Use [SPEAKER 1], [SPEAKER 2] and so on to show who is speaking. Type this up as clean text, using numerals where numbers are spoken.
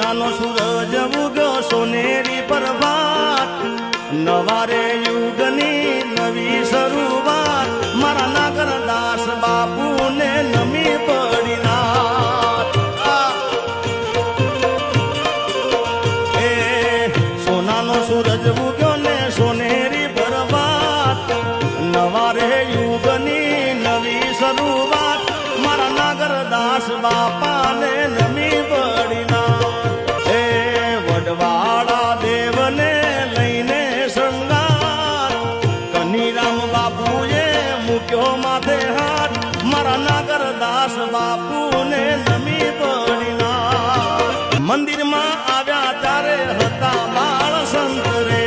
[SPEAKER 1] સોનાનો સૂરજ ઉગ્યો સોનેરી પ્રભાત નવારે યુગની નવી શરૂઆત મારા નાગરદાસ બાપુને નમી પડી રાત એ સોનાનો સૂરજ ઉગ્યો ને સોનેરી પ્રભાત નવારે યુગની નવી શરૂઆત મારા નાગરદાસ બાપાને નમી પડી રાત એ વડવાળા દેવને લઈને શણગાર કનીરામ બાપુએ મૂક્યો માથે હાથ મારા નાગરદાસ બાપુને નમી પડી રાત મંદિરમાં આવ્યા ત્યારે હતા બાળ સંત રે